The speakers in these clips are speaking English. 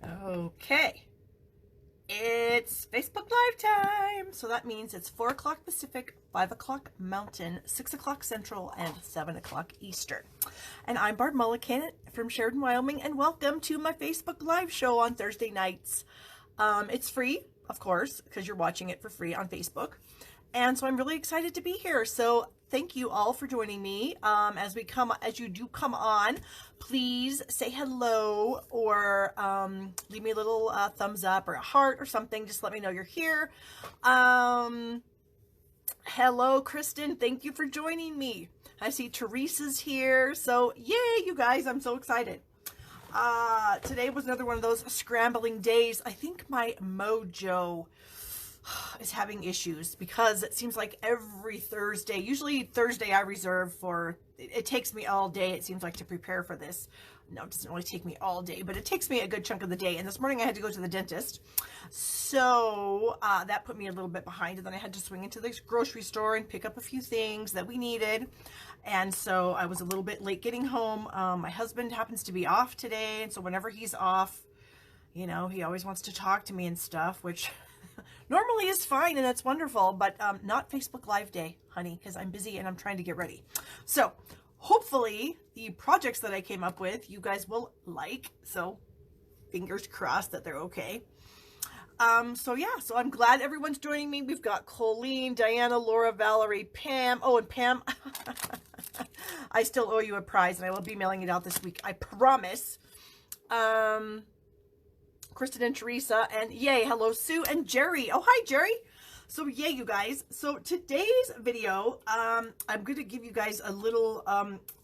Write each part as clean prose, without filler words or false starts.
Okay, it's Facebook Live time. So that means it's 4 o'clock Pacific, 5 o'clock Mountain, 6 o'clock Central, and 7 o'clock Eastern. And I'm Barb Mullican from Sheridan, Wyoming, and welcome to my Facebook Live show on Thursday nights. It's free, of course, because you're watching it for free on Facebook. And so I'm really excited to be here. So thank you all for joining me. As you do come on, please say hello or leave me a little thumbs up or a heart or something. Just let me know you're here. Hello, Kristen. Thank you for joining me. I see Teresa's here. So yay, you guys. I'm so excited. Today was another one of those scrambling days. I think my mojo is having issues because it seems like every Thursday, usually Thursday I reserve for, it takes me all day, it seems like, to prepare for this. No, it doesn't really take me all day, but it takes me a good chunk of the day. And this morning I had to go to the dentist. So that put me a little bit behind. And then I had to swing into the grocery store and pick up a few things that we needed. And so I was a little bit late getting home. My husband happens to be off today. And so whenever he's off, you know, he always wants to talk to me and stuff, which normally is fine and that's wonderful, but not Facebook Live day, honey, because I'm busy and I'm trying to get ready. So hopefully the projects that I came up with, you guys will like. So fingers crossed that they're okay. So yeah, so I'm glad everyone's joining me. We've got Colleen, Diana, Laura, Valerie, Pam. Oh, and Pam, I still owe you a prize and I will be mailing it out this week. I promise. Kristen and Teresa, and yay, hello Sue and Jerry. Oh, hi Jerry. So yay, you guys. So today's video, I'm going to give you guys a little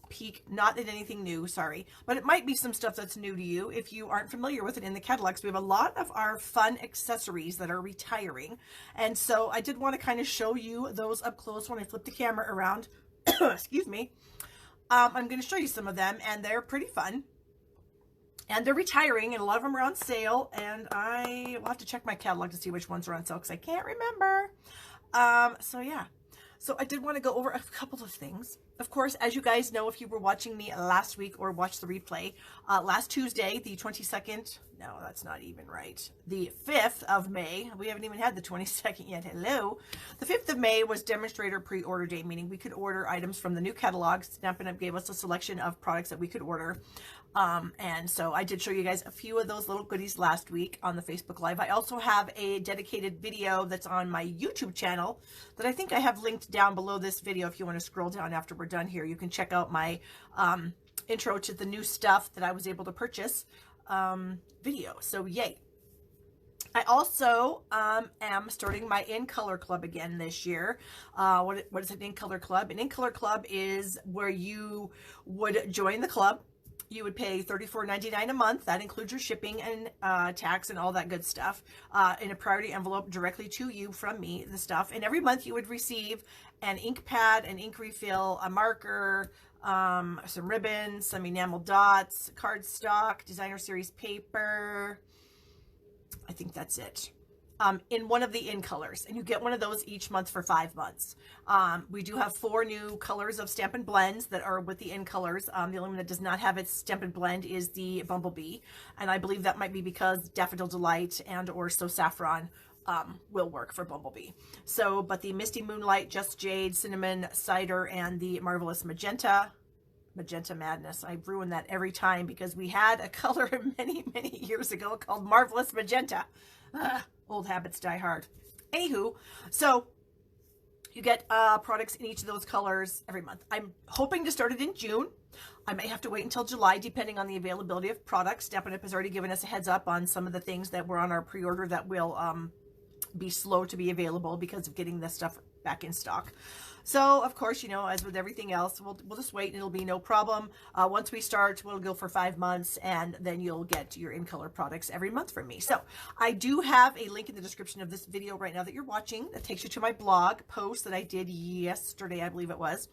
peek, not at anything new, sorry, but it might be some stuff that's new to you if you aren't familiar with it in the catalogs. We have a lot of our fun accessories that are retiring, and so I did want to kind of show you those up close when I flip the camera around. Excuse me. I'm going to show you some of them, and they're pretty fun. And they're retiring, and a lot of them are on sale, and I will have to check my catalog to see which ones are on sale, because I can't remember. So yeah. So I did want to go over a couple of things. Of course, as you guys know, if you were watching me last week or watched the replay, last Tuesday, the 22nd, no, that's not even right, the 5th of May, we haven't even had the 22nd yet, hello. The 5th of May was demonstrator pre-order day, meaning we could order items from the new catalog. Stampin' Up! Gave us a selection of products that we could order. And so I did show you guys a few of those little goodies last week on the Facebook Live. I also have a dedicated video that's on my YouTube channel that I think I have linked down below this video. If you want to scroll down after we're done here, you can check out my intro to the new stuff that I was able to purchase video. So yay. I also am starting my In Color Club again this year. What is an In Color Club? An In Color Club is where you would join the club. You would pay $34.99 a month. That includes your shipping and tax and all that good stuff in a priority envelope directly to you from me, the stuff. And every month you would receive an ink pad, an ink refill, a marker, some ribbons, some enamel dots, cardstock, designer series paper. I think that's it. In one of the In colors, and you get one of those each month for 5 months. We do have 4 new colors of Stampin' Blends that are with the In colors. The only one that does not have its Stampin' Blend is the Bumblebee, and I believe that might be because Daffodil Delight and or So Saffron will work for Bumblebee. So, but the Misty Moonlight, Just Jade, Cinnamon, Cider, and the Marvelous Magenta Madness. I ruin that every time because we had a color many years ago called Marvelous Magenta. Old habits die hard. Anywho, so you get products in each of those colors every month. I'm hoping to start it in June. I may have to wait until July depending on the availability of products. Stampin' Up! Has already given us a heads up on some of the things that were on our pre-order that will be slow to be available because of getting this stuff back in stock. So, of course, you know, as with everything else, we'll just wait and it'll be no problem. Once we start, we'll go for 5 months and then you'll get your In Color products every month from me. So, I do have a link in the description of this video right now that you're watching that takes you to my blog post that I did yesterday, I believe it was,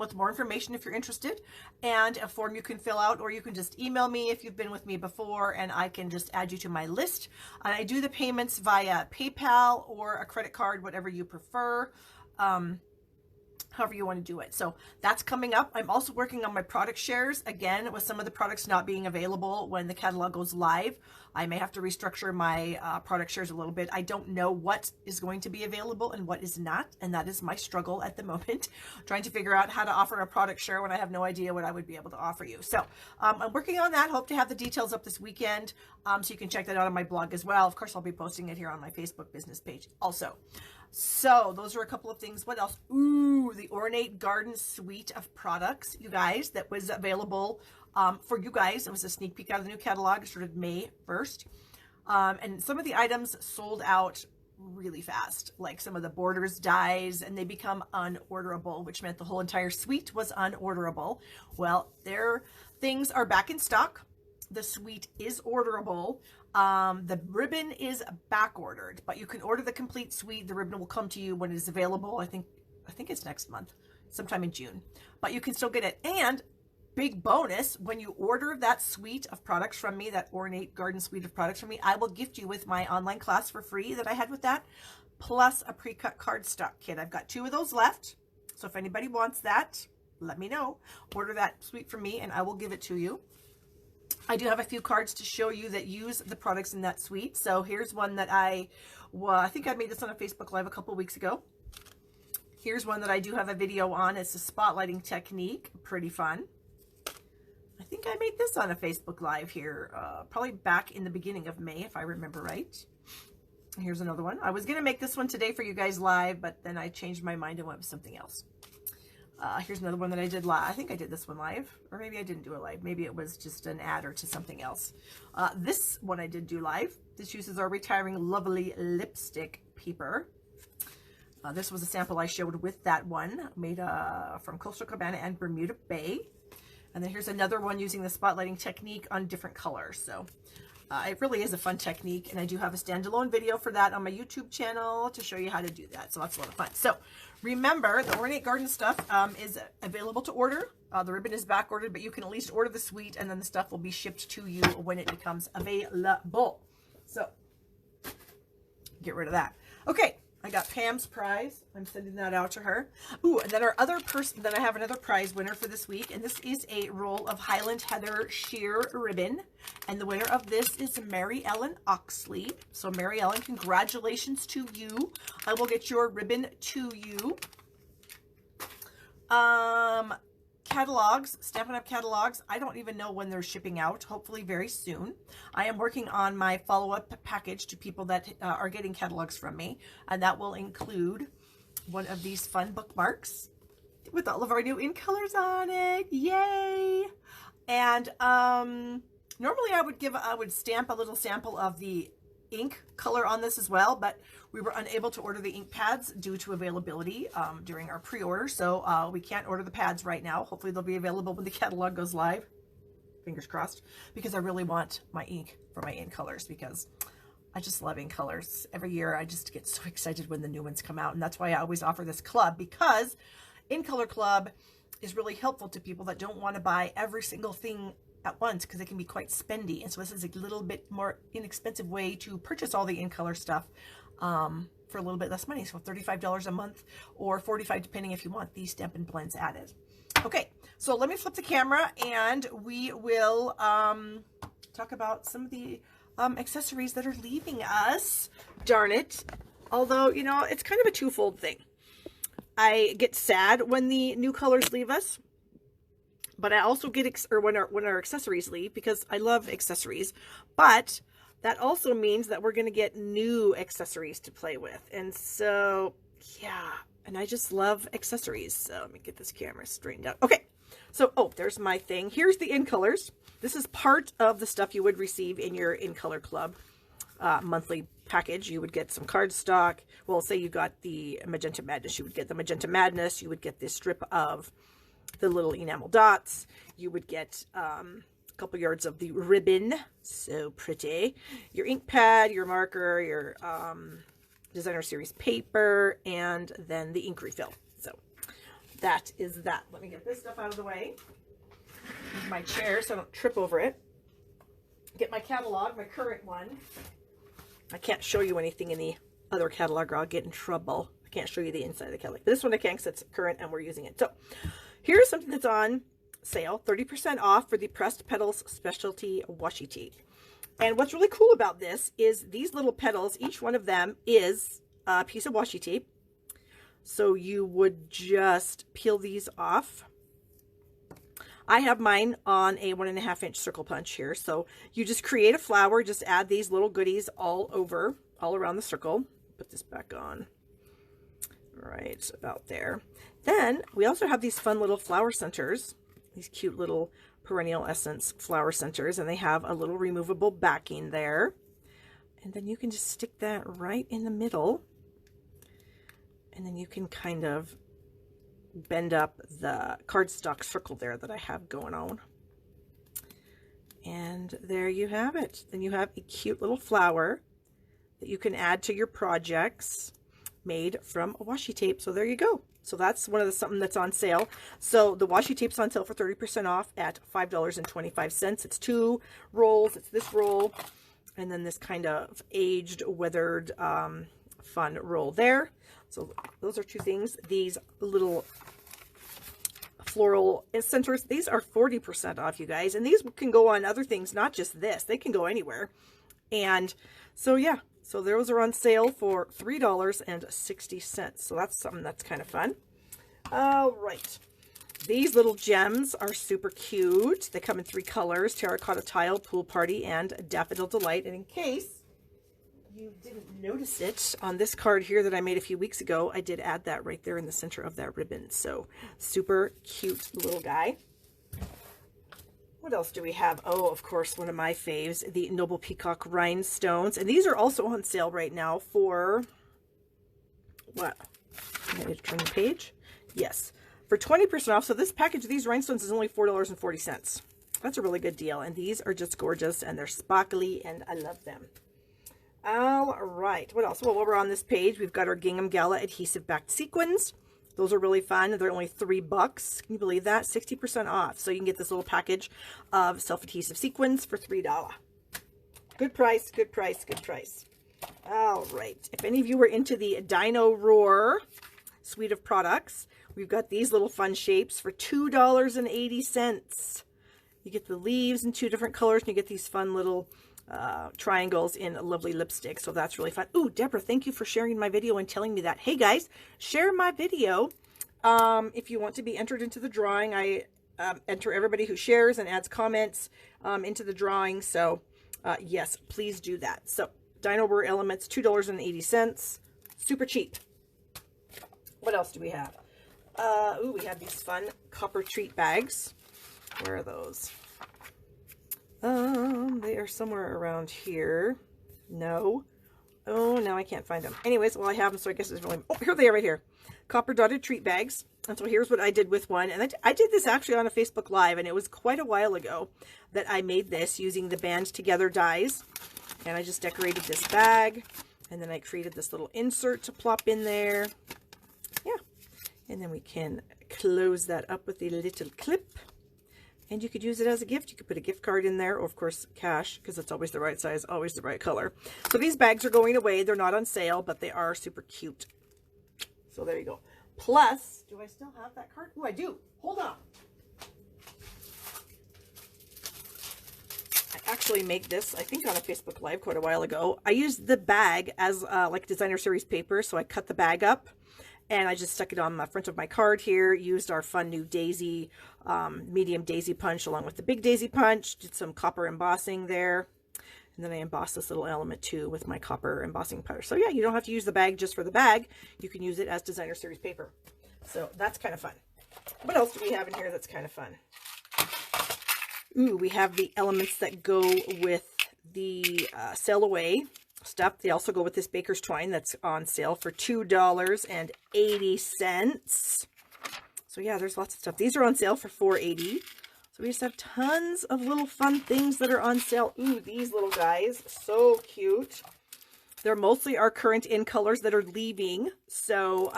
with more information if you're interested, and a form you can fill out, or you can just email me if you've been with me before and I can just add you to my list. And I do the payments via PayPal or a credit card, whatever you prefer. however you want to do it. So that's coming up. I'm also working on my product shares again, with some of the products not being available when the catalog goes live. I may have to restructure my product shares a little bit. I don't know what is going to be available and what is not, and that is my struggle at the moment, trying to figure out how to offer a product share when I have no idea what I would be able to offer you. So I'm working on that. Hope to have the details up this weekend, so you can check that out on my blog as well. Of course, I'll be posting it here on my Facebook business page also. So those are a couple of things. What else? Ooh, the Ornate Garden suite of products, you guys, that was available for you guys. It was a sneak peek out of the new catalog. It started May 1st. And some of the items sold out really fast. Like some of the borders dies and they become unorderable, which meant the whole entire suite was unorderable. Well, their things are back in stock. The suite is orderable. The ribbon is back ordered, but you can order the complete suite. The ribbon will come to you when it is available. I think it's next month, sometime in June, but you can still get it. And big bonus, when you order that suite of products from me, that Ornate Garden suite of products from me, I will gift you with my online class for free that I had with that, plus a pre-cut cardstock kit. I've got 2 of those left. So if anybody wants that, let me know. Order that suite from me and I will give it to you. I do have a few cards to show you that use the products in that suite. So here's one that I think I made this on a Facebook Live a couple weeks ago. Here's one that I do have a video on. It's a spotlighting technique. Pretty fun. I think I made this on a Facebook Live here, probably back in the beginning of May, if I remember right. Here's another one. I was going to make this one today for you guys live, but then I changed my mind and went with something else. Here's another one that I did live. I think I did this one live, or maybe I didn't do it live. Maybe it was just an adder to something else. This one I did do live. This uses our Retiring Lovely lipstick paper. This was a sample I showed with that one, made from Coastal Cabana and Bermuda Bay. And then here's another one using the spotlighting technique on different colors. So it really is a fun technique, and I do have a standalone video for that on my YouTube channel to show you how to do that. So that's a lot of fun. So remember, the Ornate Garden stuff is available to order. The ribbon is back ordered, but you can at least order the suite, and then the stuff will be shipped to you when it becomes available. So get rid of that. Okay. I got Pam's prize. I'm sending that out to her. Ooh, and then then I have another prize winner for this week, and this is a roll of Highland Heather sheer ribbon. And the winner of this is Mary Ellen Oxley. So Mary Ellen, congratulations to you. I will get your ribbon to you. Catalogs, Stampin' Up! Catalogs. I don't even know when they're shipping out. Hopefully very soon. I am working on my follow-up package to people that are getting catalogs from me, and that will include one of these fun bookmarks with all of our new ink colors on it. Yay! And normally I would stamp a little sample of the ink color on this as well, but we were unable to order the ink pads due to availability during our pre-order, so we can't order the pads right now. Hopefully they'll be available when the catalog goes live, fingers crossed, because I really want my ink for my ink colors, because I just love ink colors. Every year I just get so excited when the new ones come out, and that's why I always offer this club, because Ink Color Club is really helpful to people that don't want to buy every single thing at once, because it can be quite spendy. And so this is a little bit more inexpensive way to purchase all the ink color stuff for a little bit less money. So $35 a month, or $45 depending if you want these Stampin' Blends added. Okay, so let me flip the camera and we will talk about some of the accessories that are leaving us. Darn it. Although, you know, it's kind of a twofold thing. I get sad when the new colors leave us, but I also get, when our accessories leave, because I love accessories, but that also means that we're going to get new accessories to play with. And so, yeah, and I just love accessories. So let me get this camera straightened out. Okay, so, oh, there's my thing. Here's the In Colors. This is part of the stuff you would receive in your In Color Club monthly package. You would get some cardstock. Well, say you got the Magenta Madness. You would get the Magenta Madness. You would get this strip of the little enamel dots. You would get a couple yards of the ribbon, so pretty, your ink pad, your marker, your designer series paper, and then the ink refill. So that is that. Let me get this stuff out of the way. Move my chair so I don't trip over it. Get my catalog, my current one. I can't show you anything in the other catalog or I'll get in trouble. I can't show you the inside of the kettle. But this one I can because it's current and we're using it. So here's something that's on sale, 30% off for the Pressed Petals Specialty Washi Tape. And what's really cool about this is these little petals, each one of them is a piece of washi tape. So you would just peel these off. I have mine on a 1.5 inch circle punch here. So you just create a flower, just add these little goodies all around the circle. Put this back on right about there. Then we also have these fun little flower centers, these cute little perennial essence flower centers, and they have a little removable backing there. And then you can just stick that right in the middle. And then you can kind of bend up the cardstock circle there that I have going on. And there you have it. Then you have a cute little flower that you can add to your projects made from washi tape. So there you go. So that's something that's on sale. So the washi tape's on sale for 30% off at $5.25. It's 2 rolls. It's this roll and then this kind of aged, weathered, fun roll there. So those are 2 things. These little floral centers, these are 40% off, you guys. And these can go on other things, not just this. They can go anywhere. And so, yeah. So those are on sale for $3.60. So that's something that's kind of fun. All right. These little gems are super cute. They come in 3 colors: Terracotta Tile, Pool Party, and Daffodil Delight. And in case you didn't notice it, on this card here that I made a few weeks ago, I did add that right there in the center of that ribbon. So super cute little guy. What else do we have? Oh, of course, one of my faves, the Noble Peacock Rhinestones. And these are also on sale right now for, what? I need to turn the page. Yes, for 20% off. So this package of these rhinestones is only $4.40. That's a really good deal. And these are just gorgeous, and they're sparkly, and I love them. All right. What else? Well, while we're on this page, we've got our Gingham Gala adhesive backed sequins. Those are really fun. They're only $3. Can you believe that? 60% off. So you can get this little package of self-adhesive sequins for $3. Good price, good price, good price. All right. If any of you were into the Dino Roar suite of products, we've got these little fun shapes for $2.80. You get the leaves in 2 different colors, and you get these fun little triangles in a lovely lipstick. So that's really fun. Ooh, Deborah, thank you for sharing my video and telling me that. Hey guys, share my video. If you want to be entered into the drawing, I enter everybody who shares and adds comments into the drawing. So yes, please do that. So Dino Roar Elements, $2.80. Super cheap. What else do we have? Ooh, we have these fun copper treat bags. Where are those? They are somewhere around here. No. Oh, now I can't find them. Anyways, well, I have them, so I guess it's really... Oh, here they are right here. Copper dotted treat bags. And so here's what I did with one. And I did this actually on a Facebook Live, and it was quite a while ago that I made this using the Band Together dies. And I just decorated this bag. And then I created this little insert to plop in there. Yeah. And then we can close that up with a little clip. And you could use it as a gift. You could put a gift card in there, or of course cash, because it's always the right size, always the right color. So these bags are going away. They're not on sale, but they are super cute. So there you go. Plus, do I still have that card? Oh, I do. Hold on. I actually made this, I think, on a Facebook Live quite a while ago. I used the bag as like designer series paper, so I cut the bag up. And I just stuck it on the front of my card here, used our fun new daisy, medium daisy punch along with the big daisy punch, did some copper embossing there. And then I embossed this little element too with my copper embossing powder. So yeah, you don't have to use the bag just for the bag. You can use it as designer series paper. So that's kind of fun. What else do we have in here that's kind of fun? Ooh, we have the elements that go with the Sail Away stuff. They also go with this baker's twine that's on sale for $2.80. So yeah, there's lots of stuff. These are on sale for $4.80. So we just have tons of little fun things that are on sale. Ooh, these little guys, so cute. They're mostly our current in colors that are leaving. So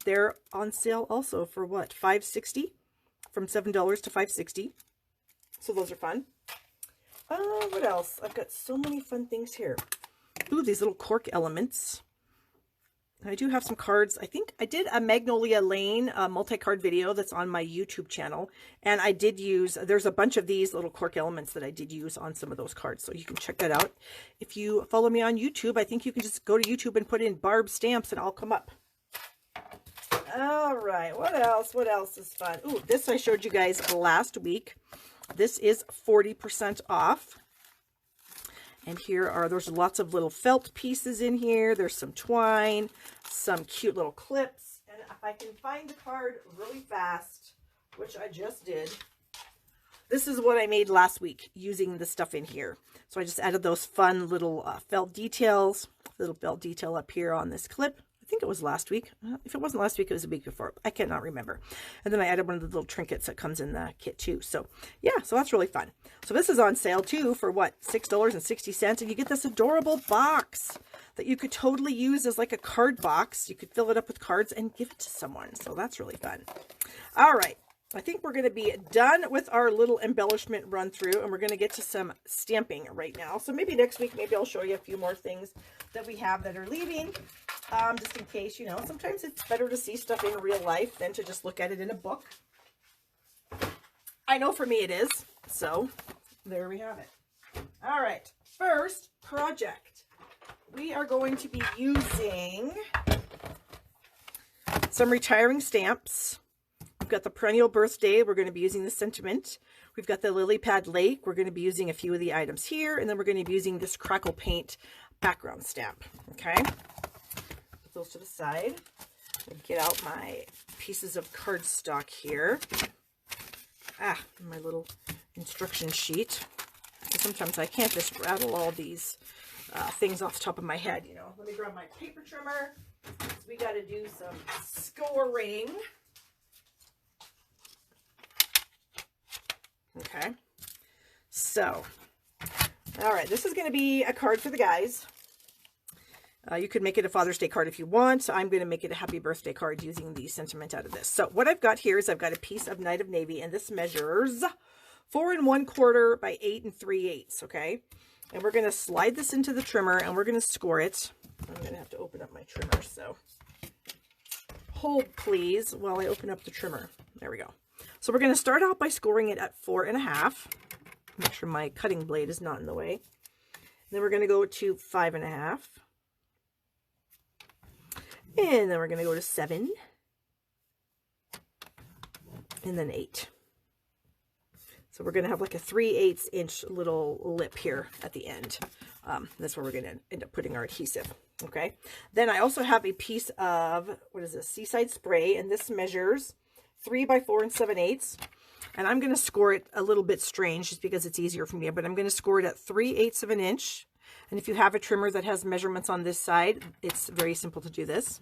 they're on sale also for what, $5.60? From $7 to $5.60. So those are fun. What else? I've got so many fun things here. Ooh, these little cork elements. I do have some cards. I think I did a Magnolia Lane multi-card video that's on my YouTube channel. And I did use, there's a bunch of these little cork elements that I did use on some of those cards. So you can check that out. If you follow me on YouTube, I think you can just go to YouTube and put in Barb stamps and I'll come up. All right, what else? What else is fun? Ooh, this I showed you guys last week. This is 40% off. And here are, there's lots of little felt pieces in here. There's some twine, some cute little clips. And if I can find the card really fast, which I just did, this is what I made last week using the stuff in here. So I just added those fun little felt details, little felt detail up here on this clip. I think it was last week. If it wasn't last week, it was a week before. I cannot remember. And then I added one of the little trinkets that comes in the kit too. So yeah, so that's really fun. So this is on sale too for what, $6.60, and you get this adorable box that you could totally use as like a card box. You could fill it up with cards and give it to someone. So that's really fun. All right. I think we're going to be done with our little embellishment run through, and we're going to get to some stamping right now. So maybe next week, maybe I'll show you a few more things that we have that are leaving, just in case, you know, sometimes it's better to see stuff in real life than to just look at it in a book. I know for me it is. So there we have it. All right. First project. We are going to be using some retiring stamps. We've got the Perennial Birthday. We're going to be using the Sentiment. We've got the Lily Pad Lake. We're going to be using a few of the items here. And then we're going to be using this Crackle Paint background stamp. Okay. Put those to the side. Get out my pieces of cardstock here. My little instruction sheet. Sometimes I can't just rattle all these things off the top of my head, you know. Let me grab my paper trimmer. We got to do some scoring. Okay, so, all right, this is going to be a card for the guys. You could make it a Father's Day card if you want. I'm going to make it a happy birthday card using the sentiment out of this. So what I've got here is I've got a piece of Night of Navy, and this measures 4 1/4 by 8 3/8, okay? And we're going to slide this into the trimmer, and we're going to score it. I'm going to have to open up my trimmer, so hold please while I open up the trimmer. There we go. So we're going to start out by scoring it at 4 1/2. Make sure my cutting blade is not in the way. Then we're going to go to 5 1/2. And then we're going to go to 7. And then 8. So we're going to have like a 3/8 inch little lip here at the end. That's where we're going to end up putting our adhesive. Okay. Then I also have a piece of, what is this? Seaside Spray. And this measures 3 by 4 7/8. And I'm going to score it a little bit strange just because it's easier for me, but I'm going to score it at 3/8 of an inch. And if you have a trimmer that has measurements on this side, it's very simple to do this.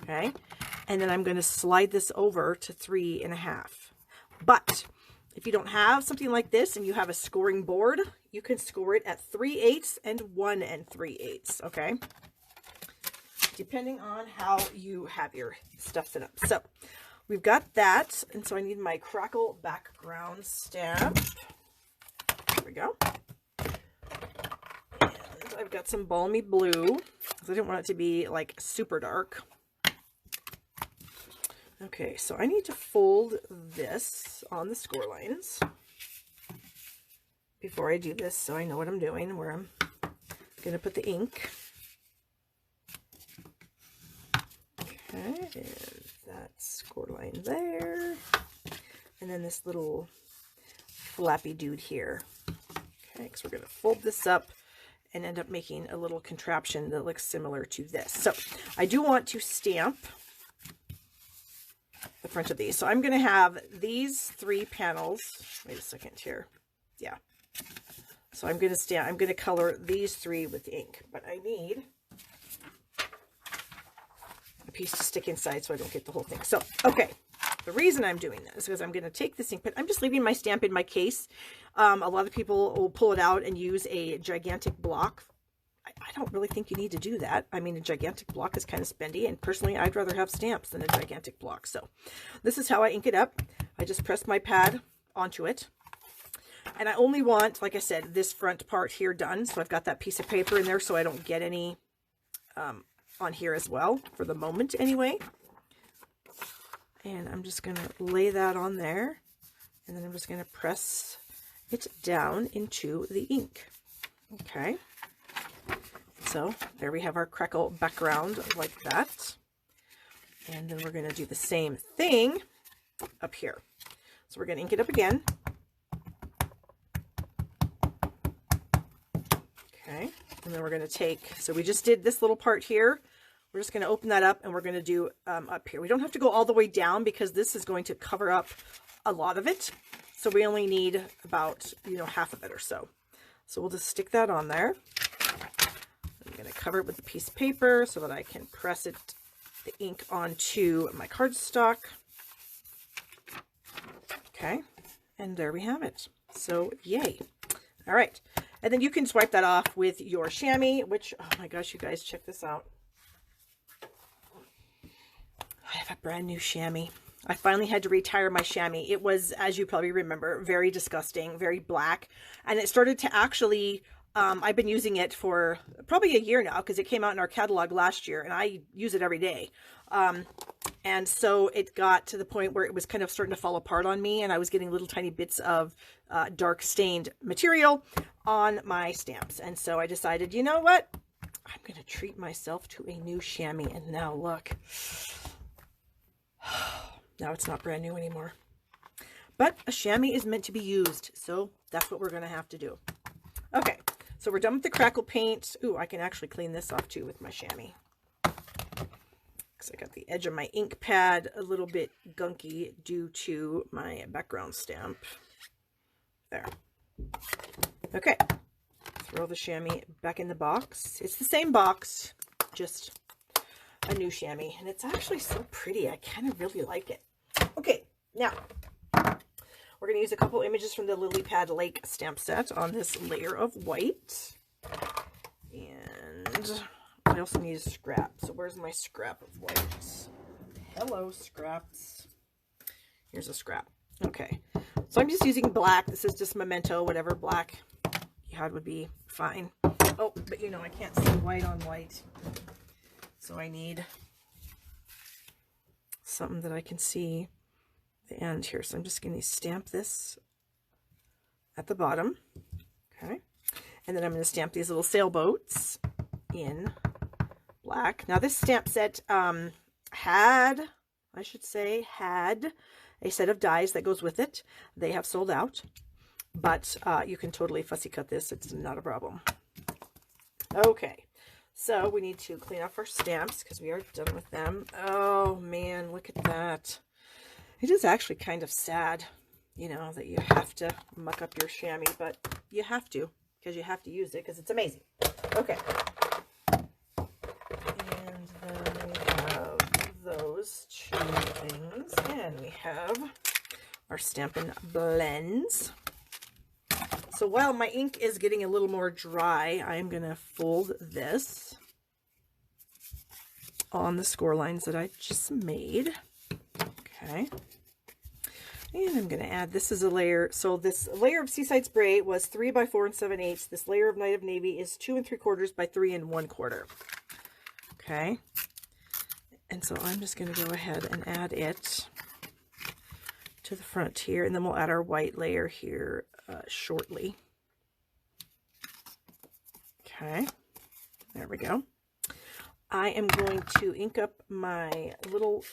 Okay. And then I'm going to slide this over to 3 1/2. But if you don't have something like this and you have a scoring board, you can score it at 3/8 and 1 3/8. Okay. Depending on how you have your stuff set up. So we've got that, and so I need my Crackle background stamp. There we go. And I've got some Balmy Blue, because I didn't want it to be like super dark. Okay, so I need to fold this on the score lines before I do this, so I know what I'm doing, where I'm going to put the ink. Okay, and that score line there, and then this little flappy dude here. Okay, because we're going to fold this up and end up making a little contraption that looks similar to this. So I do want to stamp the front of these. So I'm going to have these 3 panels. Wait a second here. Yeah. So I'm going to color these 3 with ink, but I need a piece to stick inside so I don't get the whole thing. So, okay. The reason I'm doing this is because I'm going to take this ink, but I'm just leaving my stamp in my case. A lot of people will pull it out and use a gigantic block. I don't really think you need to do that. I mean, a gigantic block is kind of spendy, and personally, I'd rather have stamps than a gigantic block. So this is how I ink it up. I just press my pad onto it. And I only want, like I said, this front part here done. So I've got that piece of paper in there so I don't get any on here as well, for the moment anyway. And I'm just going to lay that on there, and then I'm just going to press it down into the ink. Okay, so there we have our crackle background like that. And then we're going to do the same thing up here. So we're going to ink it up again. Okay, and then we're going to take, so we just did this little part here. We're just going to open that up, and we're going to do up here. We don't have to go all the way down because this is going to cover up a lot of it. So we only need about, you know, half of it or so. So we'll just stick that on there. I'm going to cover it with a piece of paper so that I can press it, the ink onto my cardstock. Okay, and there we have it. So yay. All right, and then you can swipe that off with your chamois, which, oh my gosh, you guys, check this out. I have a brand new chamois. I finally had to retire my chamois. It was, as you probably remember, very disgusting, very black. And it started to actually, I've been using it for probably a year now because it came out in our catalog last year and I use it every day. And so it got to the point where it was kind of starting to fall apart on me, and I was getting little tiny bits of dark stained material on my stamps. And so I decided, you know what? I'm going to treat myself to a new chamois. And now look. Now it's not brand new anymore. But a chamois is meant to be used, so that's what we're going to have to do. Okay, so we're done with the crackle paint. Ooh, I can actually clean this off too with my chamois. Because I got the edge of my ink pad a little bit gunky due to my background stamp. There. Okay, throw the chamois back in the box. It's the same box, just a new chamois, and it's actually so pretty. I kind of really like it. Okay, now we're going to use a couple images from the Lily Pad Lake stamp set on this layer of white. And I also need a scrap. So where's my scrap of white? Hello, scraps. Here's a scrap. Okay, so I'm just using black. This is just Memento, whatever black you had would be fine. Oh, but you know, I can't see white on white. So I need something that I can see the end here. So I'm just going to stamp this at the bottom. Okay. And then I'm going to stamp these little sailboats in black. Now this stamp set had a set of dies that goes with it. They have sold out, but you can totally fussy cut this. It's not a problem. Okay. So we need to clean off our stamps because we are done with them. Oh man, look at that. It is actually kind of sad, you know, that you have to muck up your chamois, but you have to because you have to use it because it's amazing. Okay. And then we have those two things, and we have our Stampin' Blends. So while my ink is getting a little more dry, I'm going to fold this on the score lines that I just made. Okay. And I'm going to add, this is a layer. So this layer of Seaside Spray was 3 by 4 7/8. This layer of Night of Navy is 2 3/4 by 3 1/4. Okay. And so I'm just going to go ahead and add it to the front here, and then we'll add our white layer here shortly. Okay, there we go. I am going to ink up my little,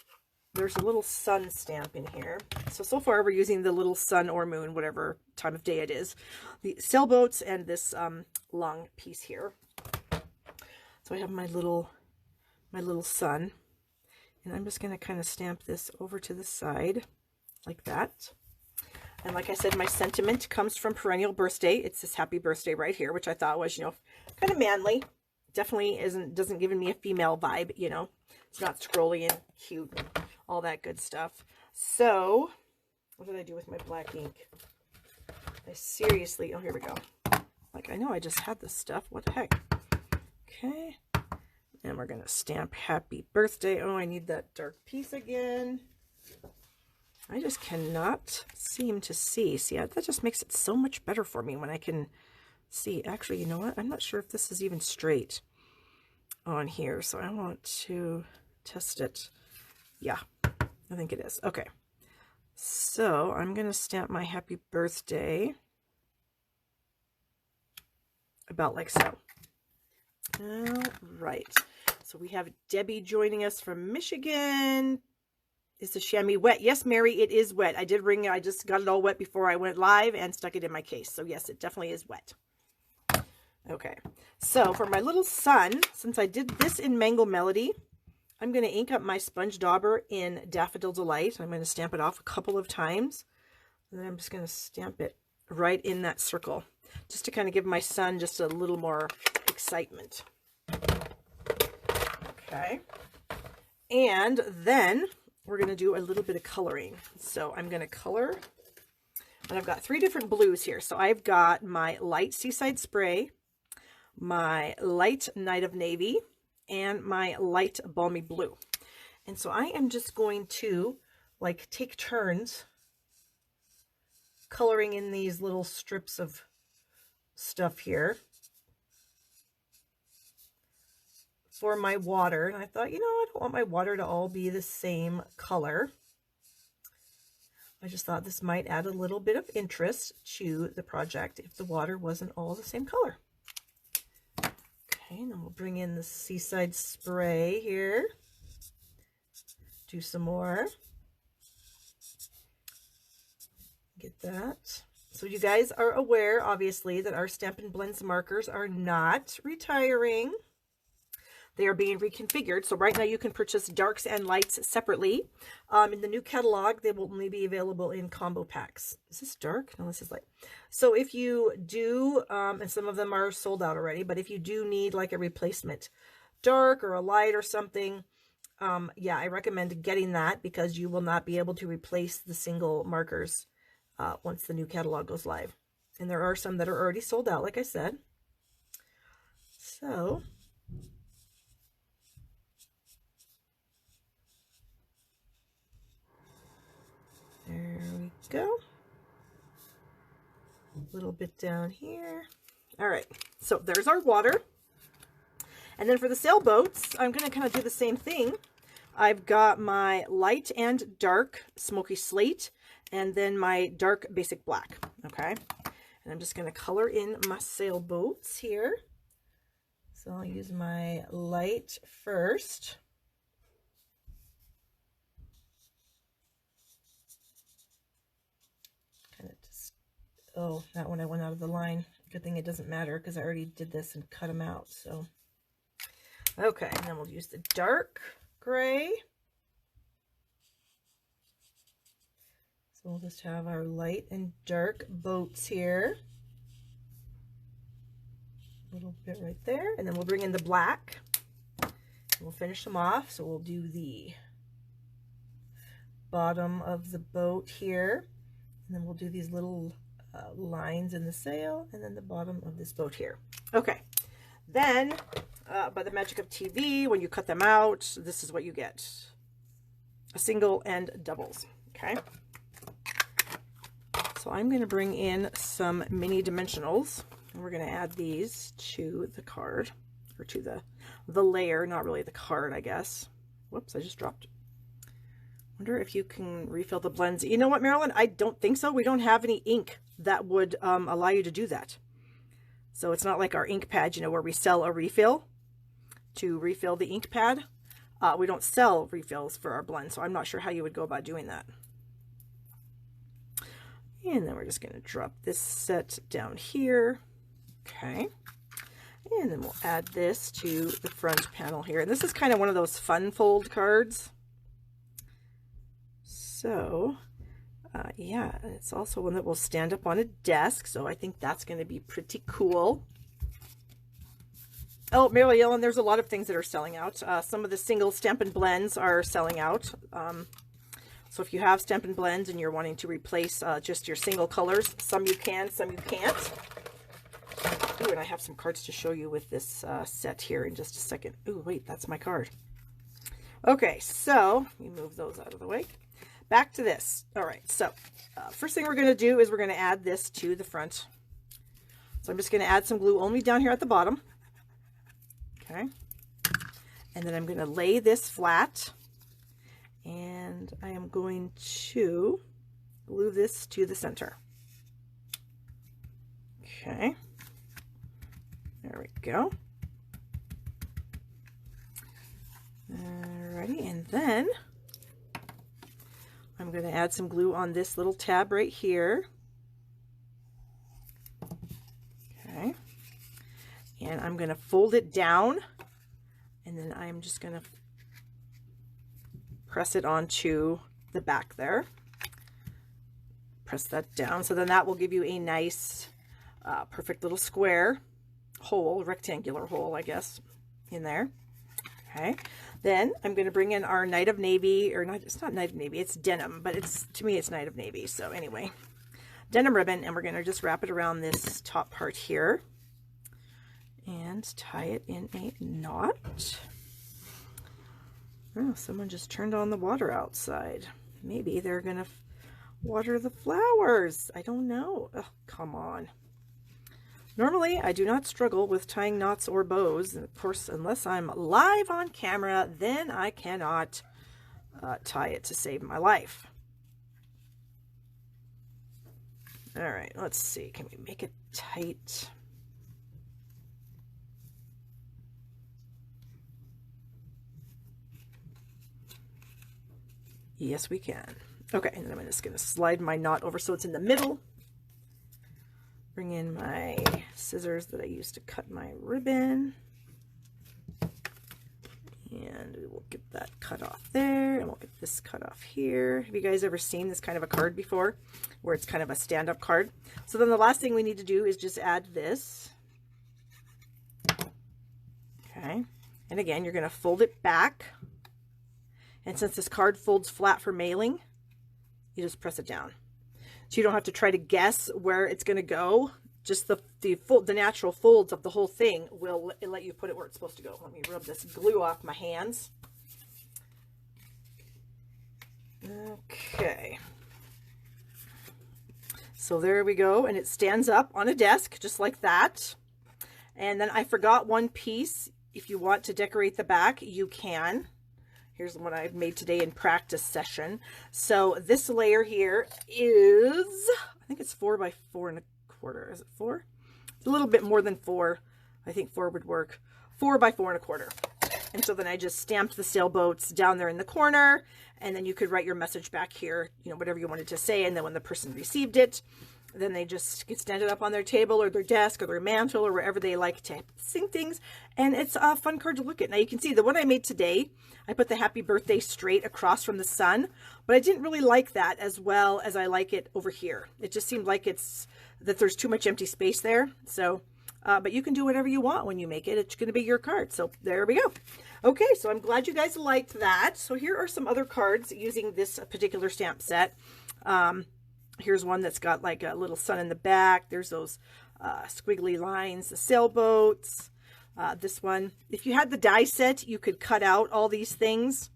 there's a little sun stamp in here. So far we're using the little sun or moon, whatever time of day it is, the sailboats and this long piece here. So I have my little sun, and I'm just going to kind of stamp this over to the side like that. And like I said, my sentiment comes from Perennial Birthday. It's this happy birthday right here, which I thought was, you know, kind of manly. Definitely doesn't give me a female vibe, you know. It's not scrolly and cute and all that good stuff. So, what did I do with my black ink? I seriously, oh, here we go. Like, I know I just had this stuff. What the heck? Okay. And we're going to stamp happy birthday. Oh, I need that dark piece again. I just cannot seem to see. See, that just makes it so much better for me when I can see. Actually, you know what? I'm not sure if this is even straight. on here, so I want to test it. Yeah, I think it is. Okay, so I'm going to stamp my happy birthday about like so. All right, so we have Debbie joining us from Michigan. Is the chamois wet? Yes, Mary, it is wet. I did ring it. I just got it all wet before I went live and stuck it in my case. So yes, it definitely is wet. Okay, so for my little son, since I did this in Mango Melody, I'm going to ink up my sponge dauber in Daffodil Delight. I'm going to stamp it off a couple of times. And then I'm just going to stamp it right in that circle, just to kind of give my son just a little more excitement. Okay, and then we're going to do a little bit of coloring. So I'm going to color, and I've got 3 different blues here. So I've got my light Seaside Spray, my light Night of Navy, and my light Balmy Blue. And so I am just going to like take turns coloring in these little strips of stuff here for my water. And I thought, you know, I don't want my water to all be the same color. I just thought this might add a little bit of interest to the project if the water wasn't all the same color. Okay, and then we'll bring in the Seaside Spray here. Do some more. Get that. So you guys are aware, obviously, that our Stampin' Blends markers are not retiring. They are being reconfigured. So right now you can purchase darks and lights separately. In the new catalog, they will only be available in combo packs. Is this dark? No, this is light. So if you do, and some of them are sold out already, but if you do need like a replacement dark or a light or something, yeah, I recommend getting that because you will not be able to replace the single markers once the new catalog goes live. And there are some that are already sold out, like I said. So there we go. A little bit down here. All right, so there's our water. And then for the sailboats, I'm going to kind of do the same thing. I've got my light and dark smoky slate, and then my dark basic black. Okay, and I'm just going to color in my sailboats here. So I'll use my light first. Oh, that one I went out of the line. Good thing it doesn't matter because I already did this and cut them out. So, okay, and then we'll use the dark gray. So we'll just have our light and dark boats here. A little bit right there. And then we'll bring in the black. And we'll finish them off. So we'll do the bottom of the boat here. And then we'll do these little lines in the sail, and then the bottom of this boat here. Okay, then by the magic of TV, when you cut them out, this is what you get: a single and doubles. Okay, so I'm going to bring in some mini dimensionals, and we're going to add these to the card, or to the layer, not really the card, I guess. Whoops, I just dropped. Wonder if you can refill the blends. You know what, Marilyn? I don't think so. We don't have any ink that would allow you to do that. So it's not like our ink pad, you know, where we sell a refill to refill the ink pad. We don't sell refills for our blend, so I'm not sure how you would go about doing that. And then we're just going to drop this set down here. Okay. And then we'll add this to the front panel here. And this is kind of one of those fun fold cards. So, yeah, and it's also one that will stand up on a desk, so I think that's going to be pretty cool. Oh, Mary Ellen, there's a lot of things that are selling out. Some of the single Stampin' Blends are selling out. So if you have Stampin' Blends and you're wanting to replace just your single colors, some you can, some you can't. Ooh, and I have some cards to show you with this set here in just a second. Ooh, wait, that's my card. Okay, so let me move those out of the way. Back to this. All right, so first thing we're going to do is we're going to add this to the front. So I'm just going to add some glue only down here at the bottom. Okay. And then I'm going to lay this flat, and I am going to glue this to the center. Okay, there we go. Alrighty, and then I'm going to add some glue on this little tab right here. Okay, and I'm going to fold it down, and then I'm just going to press it onto the back there. Press that down, so then that will give you a nice, perfect little square hole, rectangular hole, I guess, in there. Okay, then I'm going to bring in our Night of Navy, or not, it's not Night of Navy, it's denim, but it's, to me, it's Night of Navy. So anyway, denim ribbon, and we're going to just wrap it around this top part here and tie it in a knot. Oh, someone just turned on the water outside. Maybe they're going to water the flowers. I don't know. Oh, come on. Normally, I do not struggle with tying knots or bows. And of course, unless I'm live on camera, then I cannot tie it to save my life. All right, let's see. Can we make it tight? Yes, we can. Okay, and then I'm just going to slide my knot over so it's in the middle. Bring in my scissors that I used to cut my ribbon. And we will get that cut off there, and we'll get this cut off here. Have you guys ever seen this kind of a card before, where it's kind of a stand-up card? So then the last thing we need to do is just add this. Okay, and again, you're going to fold it back. And since this card folds flat for mailing, you just press it down. So you don't have to try to guess where it's going to go. Just the natural folds of the whole thing will let you put it where it's supposed to go. Let me rub this glue off my hands. Okay. So there we go. And it stands up on a desk just like that. And then I forgot one piece. If you want to decorate the back, you can. Here's the one I've made today in practice session. So this layer here is, I think it's 4 by 4 1/4. Is it 4? It's a little bit more than 4. I think 4 would work. 4 by 4 1/4. And so then I just stamped the sailboats down there in the corner, and then you could write your message back here, you know, whatever you wanted to say. And then when the person received it, then they just get stand it up on their table or their desk or their mantle or wherever they like to sing things. And it's a fun card to look at. Now you can see the one I made today, I put the happy birthday straight across from the sun, but I didn't really like that as well as I like it over here. It just seemed like that there's too much empty space there. So, but you can do whatever you want when you make it. It's going to be your card. So there we go. Okay, so I'm glad you guys liked that. So here are some other cards using this particular stamp set. Here's one that's got like a little sun in the back. There's those squiggly lines, the sailboats. This one, if you had the die set, you could cut out all these things.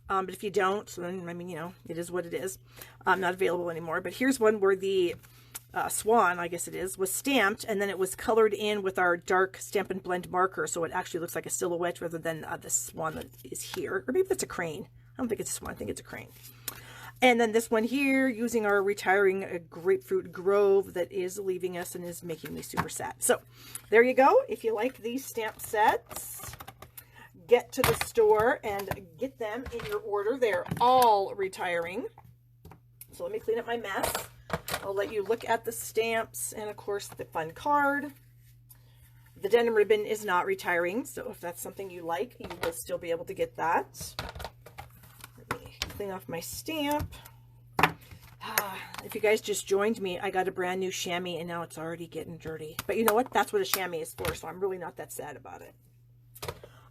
But if you don't, then, I mean, you know, it is what it is. Not available anymore. But here's one where the swan, I guess it is, was stamped, and then it was colored in with our dark Stampin' Blend marker. So it actually looks like a silhouette rather than the swan that is here. Or maybe that's a crane. I don't think it's a swan. I think it's a crane. And then this one here, using our retiring grapefruit grove that is leaving us and is making me super sad. So there you go. If you like these stamp sets, get to the store and get them in your order. They're all retiring. So let me clean up my mess. I'll let you look at the stamps and, of course, the fun card. The denim ribbon is not retiring, so if that's something you like, you will still be able to get that. Clean off my stamp. If you guys just joined me, I got a brand new chamois and now it's already getting dirty. But you know what? That's what a chamois is for, so I'm really not that sad about it.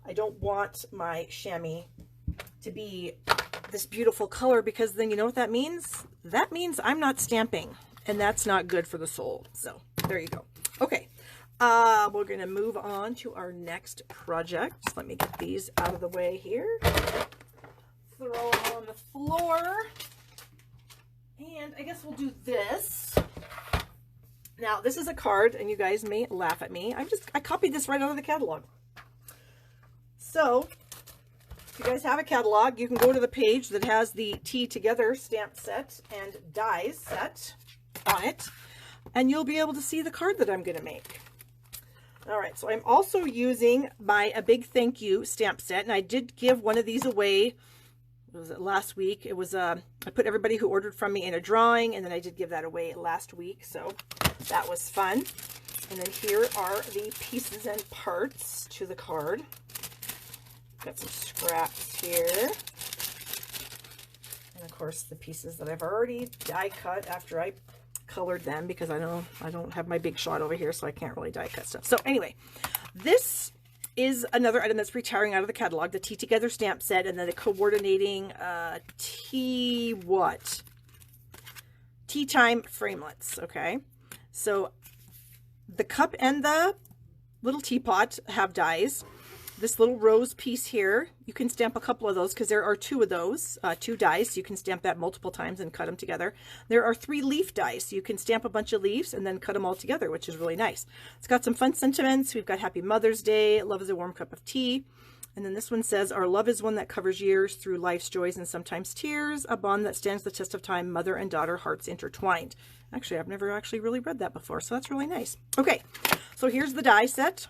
I don't want my chamois to be this beautiful color, because then you know what that means? That means I'm not stamping, and that's not good for the soul. So there you go. Okay. We're going to move on to our next project. Let me get these out of the way here. Throw them on the floor, and I guess we'll do this. Now this is a card, and you guys may laugh at me. I copied this right out of the catalog. So If you guys have a catalog, you can go to the page that has the Tea Together stamp set and dies set on it, and you'll be able to see the card that I'm going to make. All right, so I'm also using a big thank you stamp set, and I did give one of these away. What was it, last week? It was I put everybody who ordered from me in a drawing, and then I did give that away last week, so that was fun. And then here are the pieces and parts to the card. Got some scraps here, and of course the pieces that I've already die cut after I colored them, because I don't have my big shot over here, so I can't really die cut stuff. So anyway, this is another item that's retiring out of the catalog, the Tea Together stamp set, and then the coordinating tea time framelits. Okay, so the cup and the little teapot have dies. This little rose piece here, you can stamp a couple of those because there are two of those, 2 dies. So you can stamp that multiple times and cut them together. There are 3 leaf dies, so you can stamp a bunch of leaves and then cut them all together, which is really nice. It's got some fun sentiments. We've got Happy Mother's Day, love is a warm cup of tea. And then this one says, our love is one that covers years through life's joys and sometimes tears, a bond that stands the test of time, mother and daughter, hearts intertwined. Actually, I've never actually really read that before, so that's really nice. Okay, so here's the die set.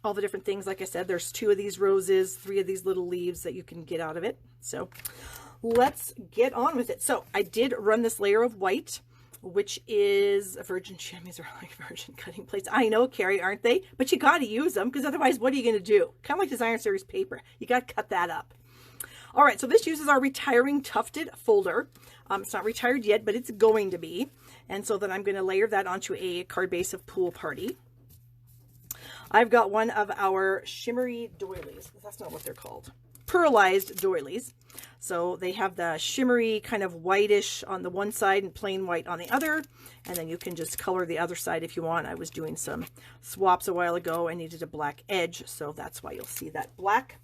All the different things, like I said, there's 2 of these roses, 3 of these little leaves that you can get out of it. So let's get on with it. So I did run this layer of white, which is virgin chamois or like virgin cutting plates. I know, Carrie, aren't they? But you got to use them, because otherwise what are you going to do? Kind of like Designer Series paper. You got to cut that up. All right, so this uses our retiring tufted folder. It's not retired yet, but it's going to be. And so then I'm going to layer that onto a card base of Pool Party. I've got one of our shimmery doilies. That's not what they're called. Pearlized doilies. So they have the shimmery kind of whitish on the one side and plain white on the other. And then you can just color the other side if you want. I was doing some swaps a while ago. I needed a black edge, so that's why you'll see that black.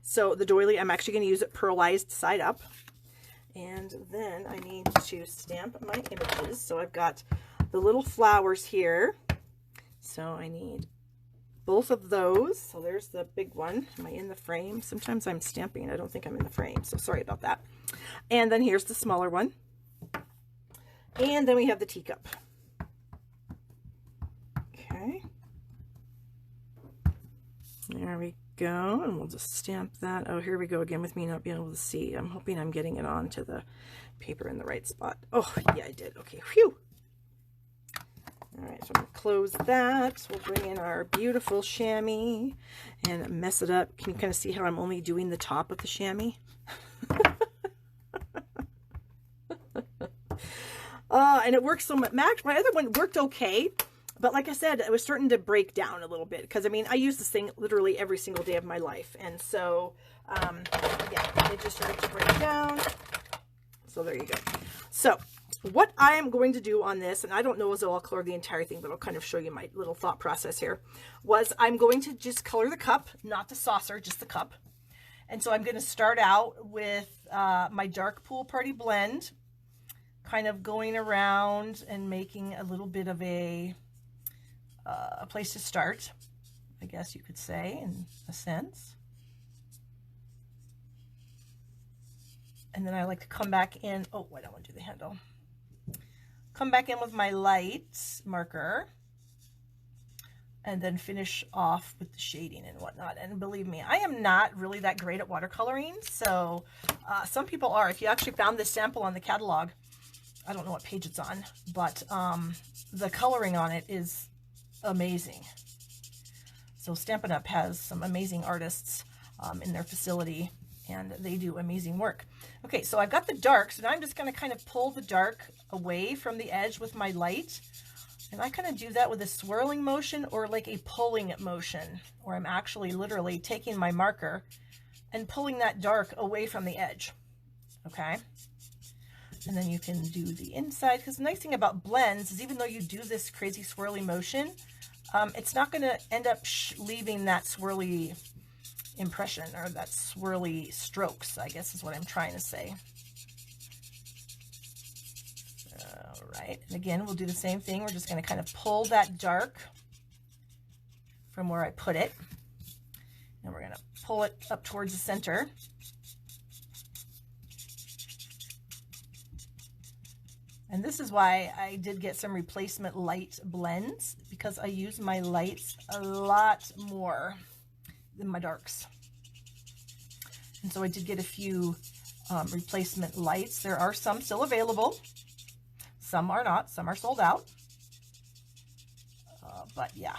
So the doily, I'm actually going to use it pearlized side up. And then I need to stamp my images. So I've got the little flowers here. So I need both of those. So there's the big one. Am I in the frame? Sometimes I'm stamping and I don't think I'm in the frame, so sorry about that. And then here's the smaller one. And then we have the teacup. Okay. There we go. And we'll just stamp that. Oh, here we go again with me not being able to see. I'm hoping I'm getting it onto the paper in the right spot. Oh, yeah, I did. Okay, phew. All right, so I'm going to close that. We'll bring in our beautiful chamois and mess it up. Can you kind of see how I'm only doing the top of the chamois? And it works so much. My other one worked okay, but like I said, it was starting to break down a little bit because, I mean, I use this thing literally every single day of my life. And so, yeah, it just started to break down. So there you go. So what I am going to do on this, and I don't know as though I'll color the entire thing, but I'll kind of show you my little thought process here, was I'm going to just color the cup, not the saucer, just the cup. And so I'm going to start out with my dark Pool Party blend, kind of going around and making a little bit of a place to start, I guess you could say, in a sense. And then I like to come back in, oh, I don't want to do the handle. Come back in with my light marker and then finish off with the shading and whatnot. And believe me, I am not really that great at watercoloring, so some people are. If you actually found this sample on the catalog, I don't know what page it's on, but the coloring on it is amazing. So Stampin' Up! Has some amazing artists in their facility, and they do amazing work. Okay, so I've got the dark, so now I'm just going to kind of pull the dark away from the edge with my light. And I kind of do that with a swirling motion or like a pulling motion, where I'm actually literally taking my marker and pulling that dark away from the edge. Okay? And then you can do the inside, because the nice thing about blends is even though you do this crazy swirly motion, it's not going to end up leaving that swirly impression or that swirly strokes, I guess is what I'm trying to say. All right, and again, we'll do the same thing. We're just going to kind of pull that dark from where I put it, and we're going to pull it up towards the center. And this is why I did get some replacement light blends, because I use my lights a lot more than my darks. And so I did get a few replacement lights. There are some still available. Some are not. Some are sold out. But yeah.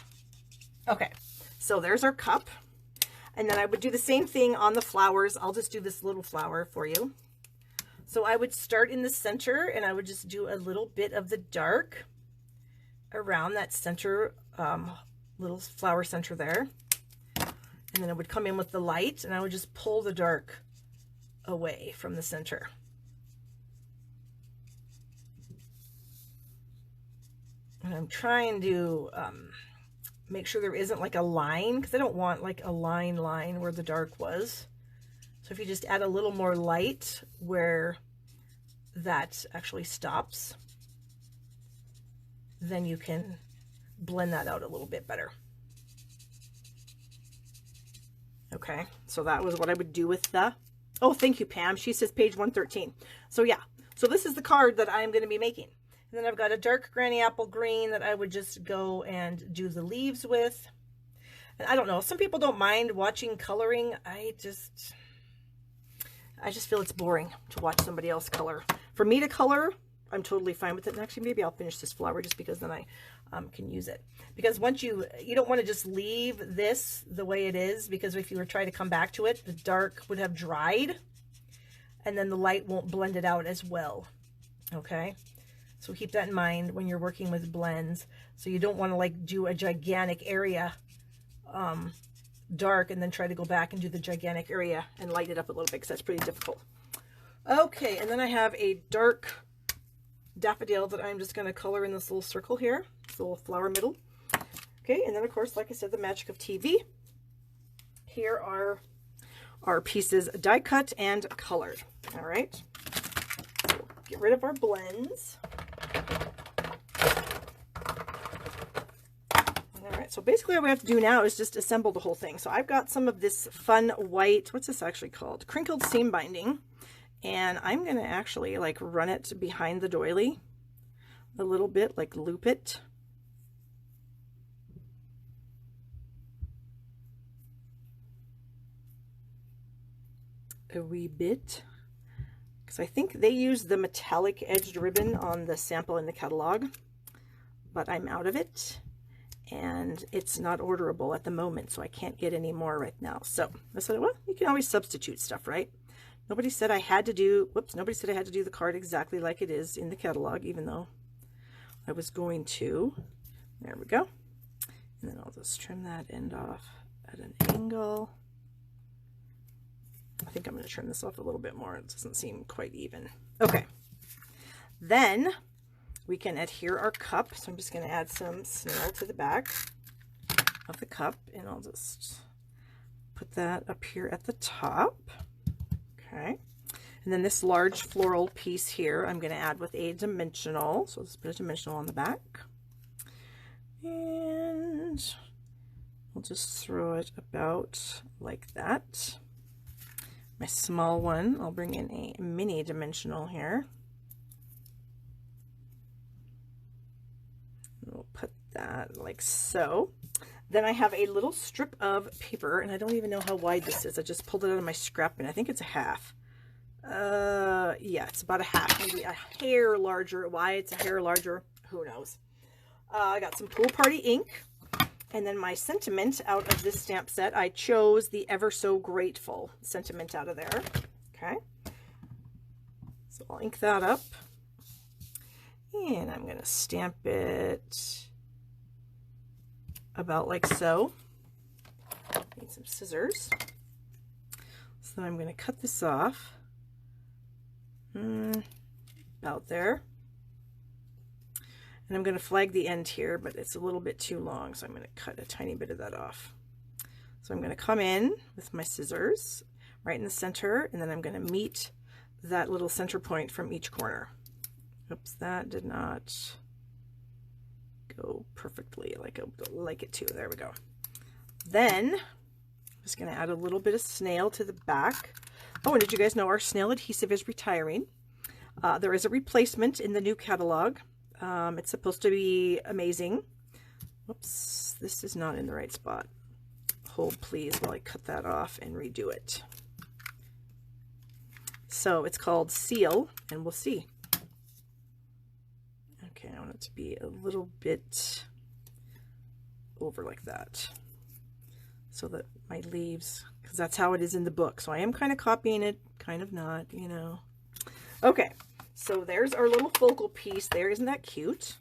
Okay, so there's our cup. And then I would do the same thing on the flowers. I'll just do this little flower for you. So I would start in the center, and I would just do a little bit of the dark around that center, little flower center there. And then I would come in with the light, and I would just pull the dark away from the center. And I'm trying to make sure there isn't like a line, because I don't want like a line where the dark was. So if you just add a little more light where that actually stops, then you can blend that out a little bit better. Okay, so that was what I would do with the, oh, thank you, Pam. She says page 113. So yeah, so this is the card that I'm going to be making. And then I've got a dark granny apple green that I would just go and do the leaves with. And I don't know, some people don't mind watching coloring. I just feel it's boring to watch somebody else color. For me to color, I'm totally fine with it. And actually, maybe I'll finish this flower just because then I can use it. Because once you don't want to just leave this the way it is, because if you were trying to come back to it, the dark would have dried and then the light won't blend it out as well. Okay, so keep that in mind when you're working with blends. So you don't want to like do a gigantic area dark and then try to go back and do the gigantic area and light it up a little bit, because that's pretty difficult. Okay, and then I have a dark daffodil that I'm just going to color in this little circle here, this little flower middle. Okay, and then of course, like I said, the magic of TV. Here are our pieces die cut and colored. All right, so get rid of our blends. All right, so basically what we have to do now is just assemble the whole thing. So I've got some of this fun white, what's this actually called? Crinkled seam binding. And I'm going to actually like run it behind the doily a little bit, like loop it. A wee bit. Because I think they use the metallic edged ribbon on the sample in the catalog, but I'm out of it. And it's not orderable at the moment, so I can't get any more right now. So I said, well, you can always substitute stuff, right? Nobody said I had to do, whoops, nobody said I had to do the card exactly like it is in the catalog, even though I was going to. There we go. And then I'll just trim that end off at an angle. I think I'm going to trim this off a little bit more. It doesn't seem quite even. Okay. Then we can adhere our cup. So I'm just going to add some snail to the back of the cup, and I'll just put that up here at the top. Okay. And then this large floral piece here, I'm going to add with a dimensional. So let's put a dimensional on the back. And we'll just throw it about like that. My small one, I'll bring in a mini dimensional here. We'll put that like so. Then I have a little strip of paper, and I don't even know how wide this is. I just pulled it out of my scrap bin. I think it's a half. Yeah, it's about a half, maybe a hair larger. Why it's a hair larger, who knows. I got some Pool Party ink, and then my sentiment out of this stamp set, I chose the Ever So Grateful sentiment out of there. Okay, so I'll ink that up, and I'm going to stamp it about like so. Need some scissors. So I'm going to cut this off about there. And I'm going to flag the end here, but it's a little bit too long, so I'm going to cut a tiny bit of that off. So I'm going to come in with my scissors right in the center, and then I'm going to meet that little center point from each corner. Oops, that did not go perfectly like it to. There we go. Then Just going to add a little bit of snail to the back. Oh, and did you guys know our snail adhesive is retiring? There is a replacement in the new catalog. It's supposed to be amazing. Whoops, this is not in the right spot. Hold please while I cut that off and redo it. So it's called Seal, and we'll see. Okay, I want it to be a little bit over like that, so that my leaves, because that's how it is in the book. So I am kind of copying it, kind of not, you know. Okay, so there's our little focal piece there. Isn't that cute?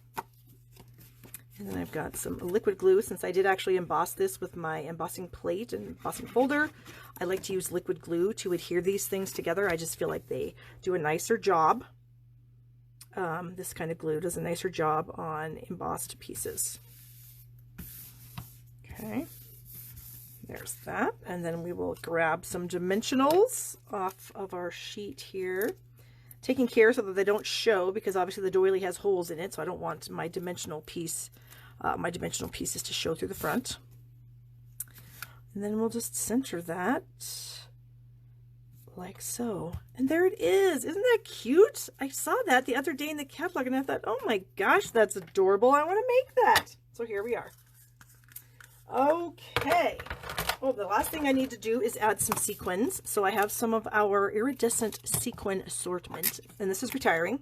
And then I've got some liquid glue. Since I did actually emboss this with my embossing plate and embossing folder, I like to use liquid glue to adhere these things together. I just feel like they do a nicer job. This kind of glue does a nicer job on embossed pieces. Okay, there's that. And then we will grab some dimensionals off of our sheet here. Taking care so that they don't show, because obviously the doily has holes in it, so I don't want my dimensional piece, my dimensional pieces to show through the front. And then we'll just center that like so. And there it is. Isn't that cute? I saw that the other day in the catalog and I thought, oh my gosh, that's adorable. I want to make that. So here we are. Okay. Oh, the last thing I need to do is add some sequins. So I have some of our iridescent sequin assortment, and this is retiring.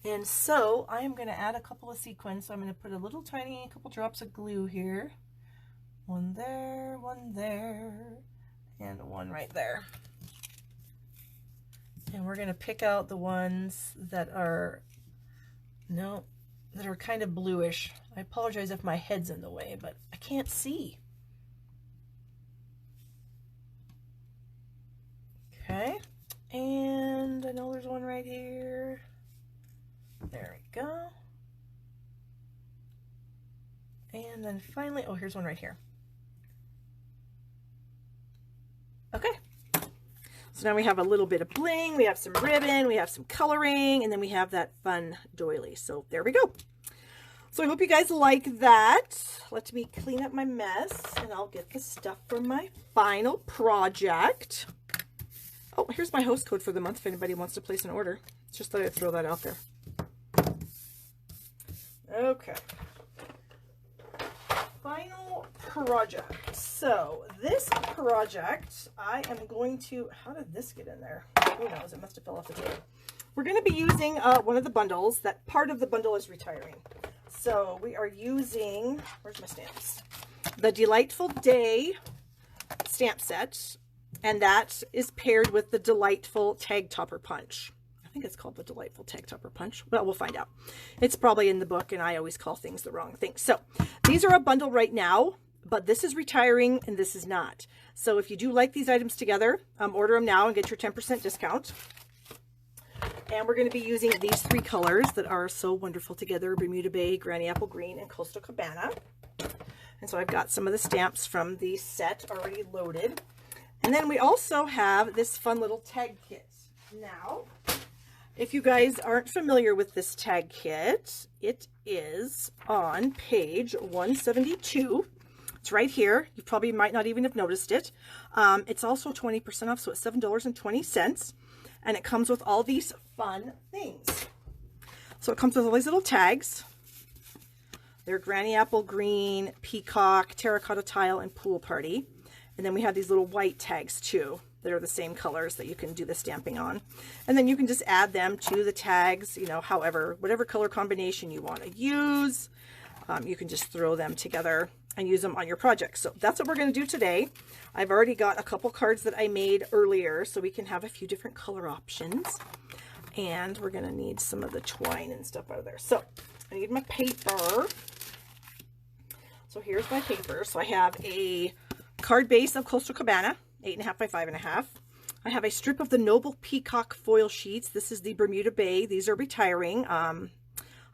And so I am going to add a couple of sequins. So I'm going to put a little tiny couple drops of glue here. One there, and one right there. And we're going to pick out the ones that are, that are kind of bluish. I apologize if my head's in the way, but I can't see. Okay, and I know there's one right here. There we go. And then finally, oh, here's one right here. Okay. So now we have a little bit of bling, we have some ribbon, we have some coloring, and then we have that fun doily. So there we go. So I hope you guys like that. Let me clean up my mess, and I'll get the stuff for my final project. Oh, here's my host code for the month if anybody wants to place an order. Just thought I'd throw that out there. Okay. Final project. So this project, I am going to, how did this get in there? Who knows? It must have fell off the table. We're going to be using one of the bundles. That part of the bundle is retiring. So we are using, where's my stamps? The Delightful Day stamp set. And that is paired with the Delightful Tag Topper Punch. I think it's called the Delightful Tag Topper Punch. Well, we'll find out. It's probably in the book, and I always call things the wrong thing. So these are a bundle right now, but this is retiring and this is not. So if you do like these items together, order them now and get your 10% discount. And we're going to be using these three colors that are so wonderful together: Bermuda Bay, Granny Apple Green, and Coastal Cabana. And so I've got some of the stamps from the set already loaded. And then we also have this fun little tag kit. Now, if you guys aren't familiar with this tag kit, it is on page 172. It's right here. You probably might not even have noticed it. It's also 20% off, so it's $7.20. And it comes with all these fun things. So it comes with all these little tags. They're Granny Apple Green, Peacock, Terracotta Tile, and Pool Party. And then we have these little white tags too that are the same colors that you can do the stamping on. And then you can just add them to the tags, you know, however, whatever color combination you want to use. You can just throw them together and use them on your project. So that's what we're going to do today. I've already got a couple cards that I made earlier, so we can have a few different color options. And we're going to need some of the twine and stuff out of there. So I need my paper. So here's my paper. So I have a card base of Coastal Cabana, 8.5 by 5.5. I have a strip of the Noble Peacock foil sheets. This is the Bermuda Bay. These are retiring.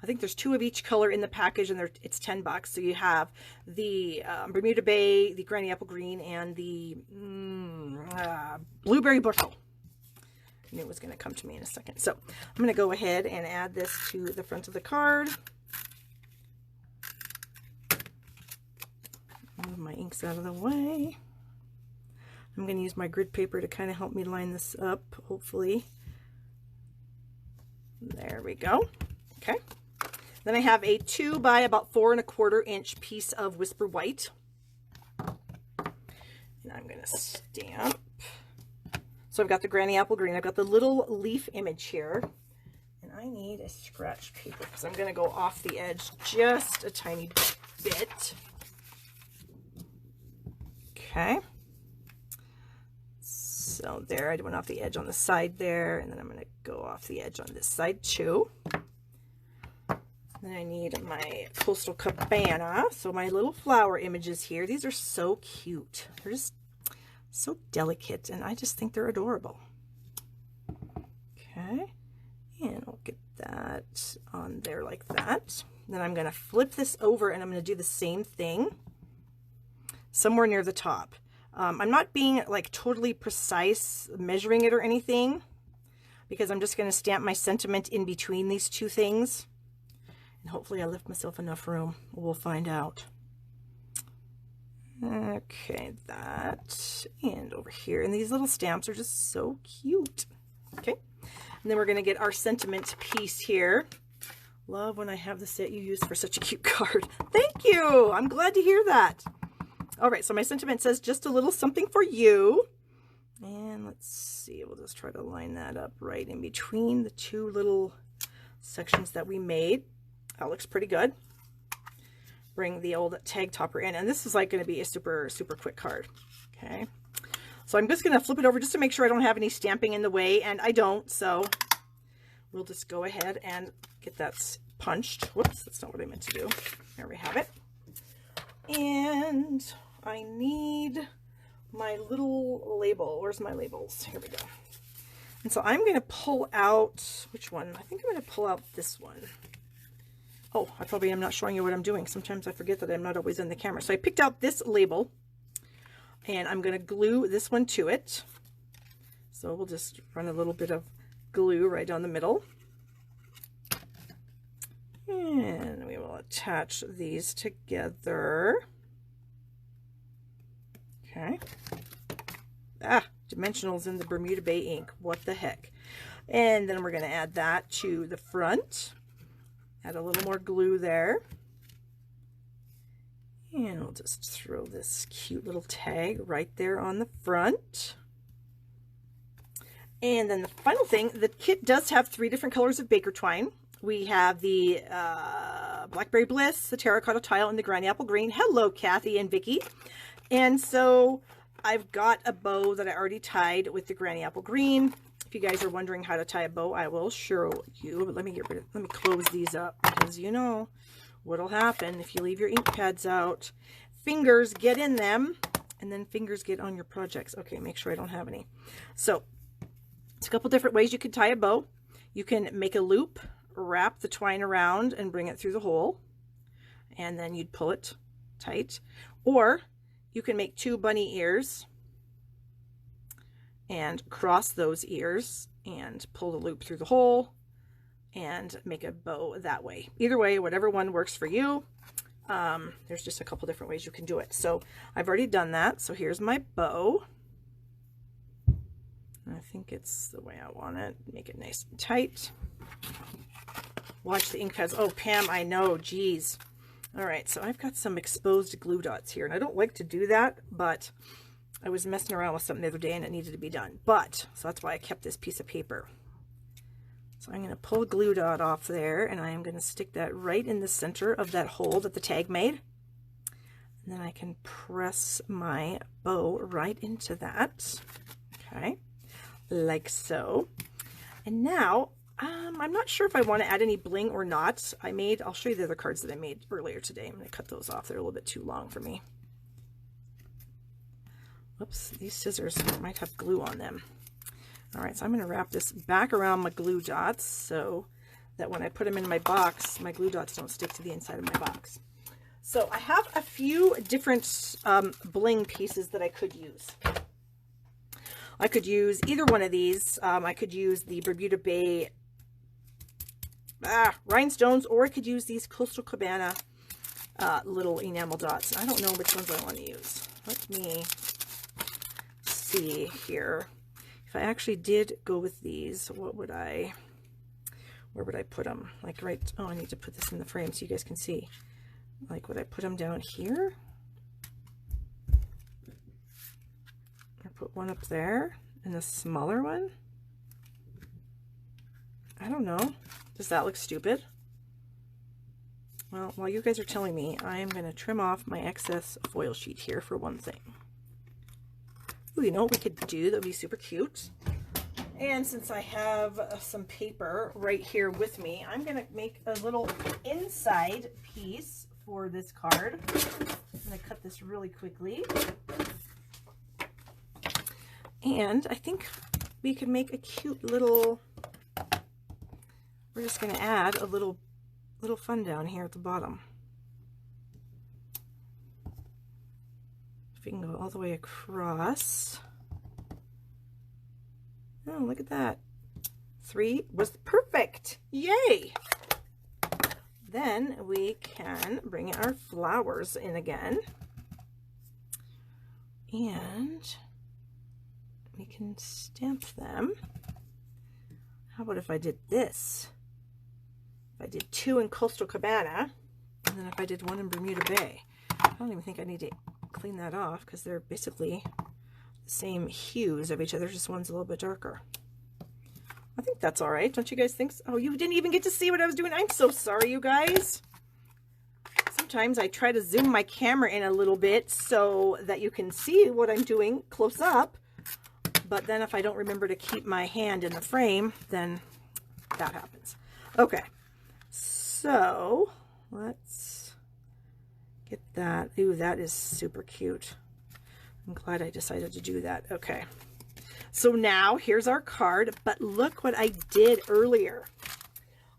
I think there's 2 of each color in the package, and it's $10. So you have the Bermuda Bay, the Granny Apple Green, and the Blueberry Bushel. I knew it was going to come to me in a second. So I'm going to go ahead and add this to the front of the card. Move my inks out of the way. I'm going to use my grid paper to kind of help me line this up, hopefully. There we go. Okay. Then I have a 2 by about 4 1/4 inch piece of Whisper White. And I'm going to stamp. So I've got the Granny Apple Green. I've got the little leaf image here. And I need a scratch paper because I'm going to go off the edge just a tiny bit. Okay. So there, I went off the edge on the side there, and then I'm going to go off the edge on this side too. Then I need my Coastal Cabana. So my little flower images here, these are so cute. They're just so delicate, and I just think they're adorable. Okay, and I'll get that on there like that. Then I'm going to flip this over, and I'm going to do the same thing somewhere near the top. I'm not being like totally precise measuring it or anything, because I'm just going to stamp my sentiment in between these two things. And hopefully I left myself enough room. We'll find out. Okay, that. And over here. And these little stamps are just so cute. Okay. And then we're going to get our sentiment piece here. Love when I have the set you use for such a cute card. Thank you. I'm glad to hear that. All right, so my sentiment says just a little something for you. And let's see, we'll just try to line that up right in between the two little sections that we made. That looks pretty good. Bring the old tag topper in, and this is like going to be a super, super quick card. Okay, so I'm just going to flip it over just to make sure I don't have any stamping in the way, and I don't, so we'll just go ahead and get that punched. Whoops, that's not what I meant to do. There we have it. And I need my little label. Where's my labels? Here we go. And so I'm going to pull out, which one? I think I'm going to pull out this one. Oh, I probably am not showing you what I'm doing. Sometimes I forget that I'm not always in the camera. So I picked out this label, and I'm going to glue this one to it. So we'll just run a little bit of glue right down the middle. And we will attach these together. Okay. Ah, dimensionals in the Bermuda Bay ink. What the heck? And then we're going to add that to the front. Add a little more glue there. And we'll just throw this cute little tag right there on the front. And then the final thing, the kit does have 3 different colors of Baker twine. We have the Blackberry Bliss, the Terracotta Tile, and the Granny Apple Green. Hello, Kathy and Vicky. And so I've got a bow that I already tied with the Granny Apple Green. If you guys are wondering how to tie a bow, I will show you. But let me close these up, because you know what'll happen if you leave your ink pads out. Fingers get in them, and then fingers get on your projects. Okay, make sure I don't have any. So it's a couple different ways you can tie a bow. You can make a loop, wrap the twine around, and bring it through the hole, and then you'd pull it tight. Or you can make 2 bunny ears and cross those ears and pull the loop through the hole and make a bow that way. Either way, whatever one works for you. There's just a couple different ways you can do it. So I've already done that. So here's my bow. I think it's the way I want it. Make it nice and tight. Watch the ink pads. Oh, Pam, I know. Geez. All right, so I've got some exposed glue dots here, and I don't like to do that, but I was messing around with something the other day and it needed to be done. So that's why I kept this piece of paper. So I'm going to pull a glue dot off there, and I am going to stick that right in the center of that hole that the tag made. And then I can press my bow right into that. Okay, like so. And now, I'm not sure if I want to add any bling or not. I'll show you the other cards that I made earlier today. I'm going to cut those off. They're a little bit too long for me. Whoops, these scissors might have glue on them. All right, so I'm going to wrap this back around my glue dots so that when I put them in my box, my glue dots don't stick to the inside of my box. So I have a few different bling pieces that I could use. I could use either one of these. I could use the Bermuda Bay rhinestones, or I could use these Coastal Cabana little enamel dots. I don't know which ones I want to use. Let me see here. If I actually did go with these, where would I put them? Like right, oh, I need to put this in the frame so you guys can see. Like, would I put them down here? Or put one up there and a smaller one? I don't know. Does that look stupid? Well, while you guys are telling me, I am going to trim off my excess foil sheet here for one thing. Ooh, you know what we could do that would be super cute? And since I have some paper right here with me, I'm going to make a little inside piece for this card. I'm going to cut this really quickly. And I think we could make a cute little, we're just going to add a little fun down here at the bottom. If we can go all the way across. Oh, look at that. 3 was perfect. Yay! Then we can bring our flowers in again. And we can stamp them. How about if I did this? If I did 2 in Coastal Cabana, and then if I did 1 in Bermuda Bay. I don't even think I need to clean that off because they're basically the same hues of each other, just one's a little bit darker. I think that's all right. Don't you guys think so? Oh, you didn't even get to see what I was doing. I'm so sorry, you guys. Sometimes I try to zoom my camera in a little bit so that you can see what I'm doing close up. But then if I don't remember to keep my hand in the frame, then that happens. Okay. So let's get that. Ooh, that is super cute. I'm glad I decided to do that. Okay. So now here's our card, but look what I did earlier.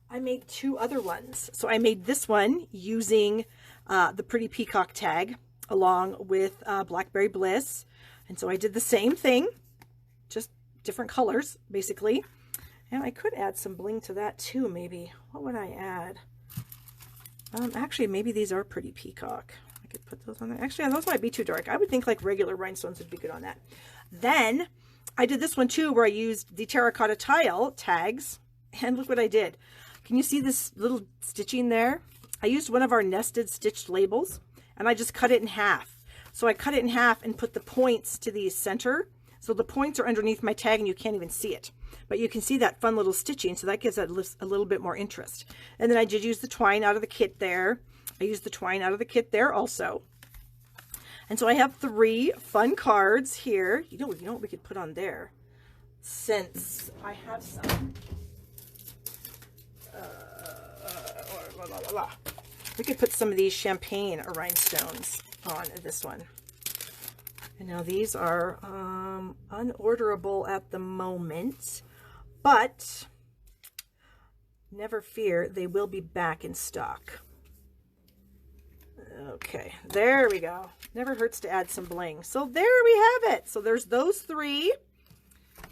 I made 2 other ones. So I made this one using the Pretty Peacock tag along with Blackberry Bliss. And so I did the same thing, just different colors basically. And I could add some bling to that too, maybe. What would I add? Actually, maybe these are Pretty Peacock. I could put those on there. Actually, those might be too dark. I would think like regular rhinestones would be good on that. Then I did this one too, where I used the terracotta tile tags. And look what I did. Can you see this little stitching there? I used one of our nested stitched labels and I just cut it in half. So I cut it in half and put the points to the center. So the points are underneath my tag and you can't even see it. But you can see that fun little stitching, so that gives that a little bit more interest. And then I did use the twine out of the kit there. I used the twine out of the kit there also. And so I have 3 fun cards here. You know what we could put on there? Since I have some. We could put some of these champagne rhinestones on this one. And now these are unorderable at the moment, but never fear, they will be back in stock. Okay, there we go. Never hurts to add some bling. So there we have it. So there's those 3.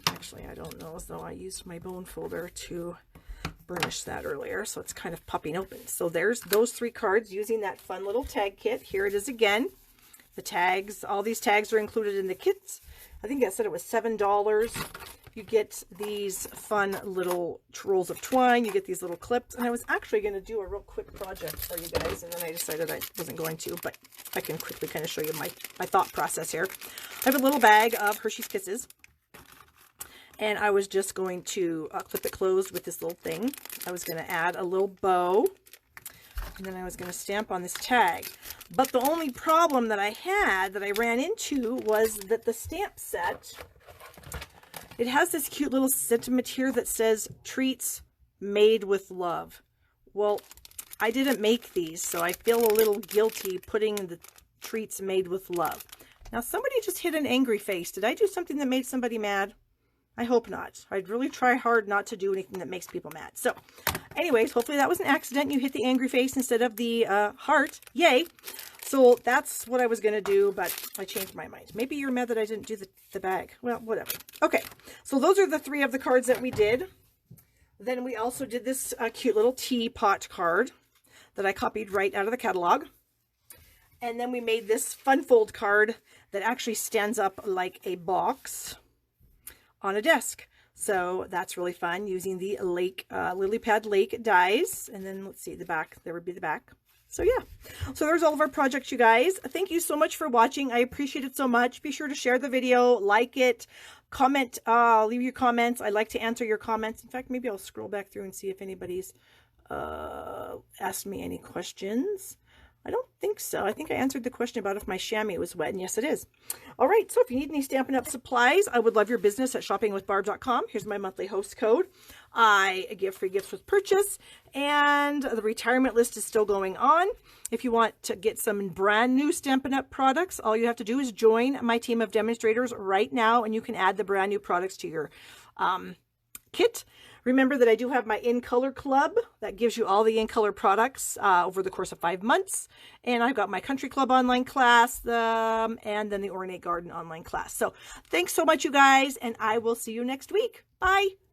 Actually, I don't know, as though I used my bone folder to burnish that earlier, so it's kind of popping open. So there's those 3 cards using that fun little tag kit. Here it is again. The tags, all these tags are included in the kits. I think I said it was $7. You get these fun little rolls of twine. You get these little clips. And I was actually going to do a real quick project for you guys, and then I decided I wasn't going to, but I can quickly kind of show you my thought process here. I have a little bag of Hershey's Kisses, and I was just going to clip it closed with this little thing. I was going to add a little bow, and then I was going to stamp on this tag. But the only problem that I had, that I ran into, was that the stamp set, it has this cute little sentiment here that says, treats made with love. Well, I didn't make these, so I feel a little guilty putting the treats made with love. Now, somebody just hit an angry face. Did I do something that made somebody mad? I hope not. I'd really try hard not to do anything that makes people mad. So, anyways, hopefully that was an accident. You hit the angry face instead of the heart. Yay! So that's what I was going to do, but I changed my mind. Maybe you're mad that I didn't do the bag. Well, whatever. Okay, so those are the 3 of the cards that we did. Then we also did this cute little teapot card that I copied right out of the catalog. And then we made this fun fold card that actually stands up like a box on a desk. So that's really fun using the Lily Pad Lake dies. And then let's see the back, there would be the back. So yeah, so there's all of our projects, you guys. Thank you so much for watching. I appreciate it so much. Be sure to share the video, like it, comment, leave your comments. I like to answer your comments. In fact, maybe I'll scroll back through and see if anybody's asked me any questions. I don't think so. I think I answered the question about if my chamois was wet, and yes, it is. All right, so if you need any Stampin' Up! Supplies, I would love your business at shoppingwithbarb.com. Here's my monthly host code. I give free gifts with purchase, and the retirement list is still going on. If you want to get some brand new Stampin' Up! Products, all you have to do is join my team of demonstrators right now, and you can add the brand new products to your kit. Remember that I do have my In Color Club that gives you all the In Color products over the course of 5 months. And I've got my Country Club online class and then the Ornate Garden online class. So thanks so much, you guys, and I will see you next week. Bye.